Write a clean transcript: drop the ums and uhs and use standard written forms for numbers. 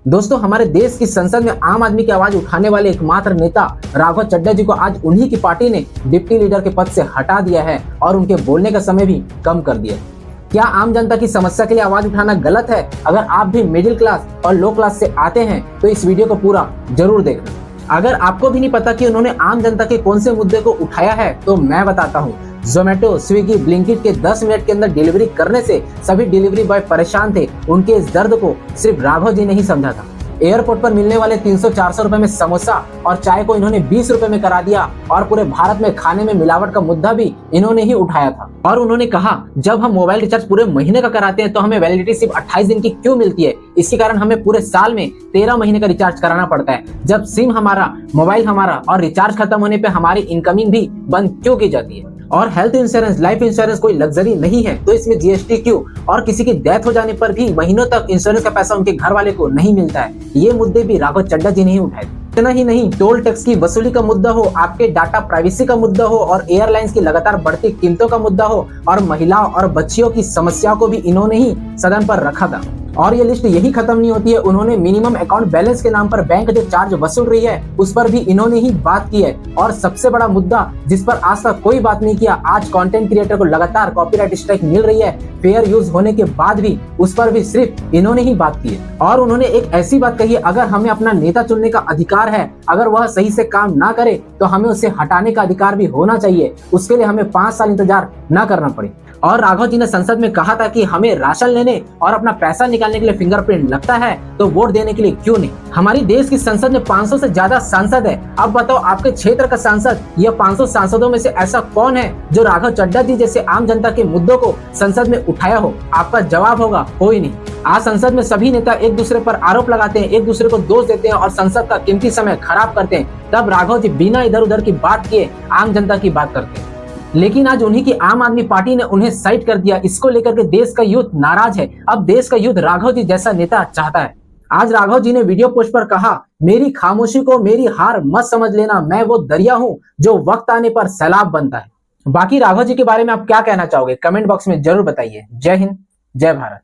दोस्तों, हमारे देश की संसद में आम आदमी की आवाज उठाने वाले एकमात्र नेता राघव चड्ढा जी को आज उन्हीं की पार्टी ने डिप्टी लीडर के पद से हटा दिया है और उनके बोलने का समय भी कम कर दिया। क्या आम जनता की समस्या के लिए आवाज उठाना गलत है? अगर आप भी मिडिल क्लास और लो क्लास से आते हैं तो इस वीडियो को पूरा जरूर देखना। अगर आपको भी नहीं पता कि उन्होंने आम जनता के कौन से मुद्दे को उठाया है तो मैं बताता हूँ। जोमेटो, स्विगी, ब्लिंकिट के 10 मिनट के अंदर डिलीवरी करने से सभी डिलीवरी बॉय परेशान थे। उनके इस दर्द को सिर्फ राघव जी ने ही समझा था। एयरपोर्ट पर मिलने वाले 300-400 रुपए में समोसा और चाय को इन्होंने 20 रुपए में करा दिया और पूरे भारत में खाने में मिलावट का मुद्दा भी इन्होंने ही उठाया था। और उन्होंने कहा, जब हम मोबाइल रिचार्ज पूरे महीने का कराते हैं तो हमें वैलिडिटी सिर्फ 28 दिन की क्यों मिलती है? इसके कारण हमें पूरे साल में 13 महीने का रिचार्ज कराना पड़ता है। जब सिम हमारा, मोबाइल हमारा और रिचार्ज खत्म होने पे हमारी इनकमिंग भी बंद क्यों की जाती है? और हेल्थ इंश्योरेंस, लाइफ इंश्योरेंस कोई लग्जरी नहीं है तो इसमें जीएसटी क्यों? और किसी की डेथ हो जाने पर भी महीनों तक इंश्योरेंस का पैसा उनके घर वाले को नहीं मिलता है। ये मुद्दे भी राघव चड्ढा जी ने ही उठाए। इतना ही नहीं, टोल टैक्स की वसूली का मुद्दा हो, आपके डाटा प्राइवेसी का मुद्दा हो और एयरलाइंस की लगातार बढ़ती कीमतों का मुद्दा हो और महिलाओं और बच्चियों की समस्याओं को भी इन्होंने ही सदन पर रखा था। और ये लिस्ट यही खत्म नहीं होती है। उन्होंने मिनिमम अकाउंट बैलेंस के नाम पर बैंक जो चार्ज वसूल रही है उस पर भी इन्होंने ही बात की है। और सबसे बड़ा मुद्दा जिस पर आज तक कोई बात नहीं किया, आज कंटेंट क्रिएटर को लगातार कॉपीराइट स्ट्राइक मिल रही है, फेयर यूज होने के बाद भी उस पर भी सिर्फ इन्होंने ही बात की है। और उन्होंने एक ऐसी बात कही है, अगर हमें अपना नेता चुनने का अधिकार है, अगर वह सही से काम ना करे तो हमें उसे हटाने का अधिकार भी होना चाहिए। उसके लिए हमें 5 साल इंतजार ना करना पड़े। और राघव जी ने संसद में कहा था कि हमें राशन लेने और अपना पैसा निकालने के लिए फिंगरप्रिंट लगता है तो वोट देने के लिए क्यों नहीं? हमारी देश की संसद में 500 से ज्यादा सांसद है। अब बताओ, आपके क्षेत्र का सांसद या 500 सांसदों में से ऐसा कौन है जो राघव चड्ढा जी जैसे आम जनता के मुद्दों को संसद में उठाया हो? आपका जवाब होगा, कोई नहीं। आज संसद में सभी नेता एक दूसरे पर आरोप लगाते हैं, एक दूसरे को दोष देते हैं और संसद का कीमती समय खराब करते हैं। तब राघव जी बिना इधर उधर की बात किए आम जनता की बात करते हैं। लेकिन आज उन्हीं की आम आदमी पार्टी ने उन्हें साइड कर दिया। इसको लेकर के देश का यूथ नाराज है। अब देश का यूथ राघव जी जैसा नेता चाहता है। आज राघव जी ने वीडियो पोस्ट पर कहा, मेरी खामोशी को मेरी हार मत समझ लेना, मैं वो दरिया हूं जो वक्त आने पर सैलाब बनता है। बाकी राघव जी के बारे में आप क्या कहना चाहोगे? कमेंट बॉक्स में जरूर बताइए। जय हिंद, जय भारत।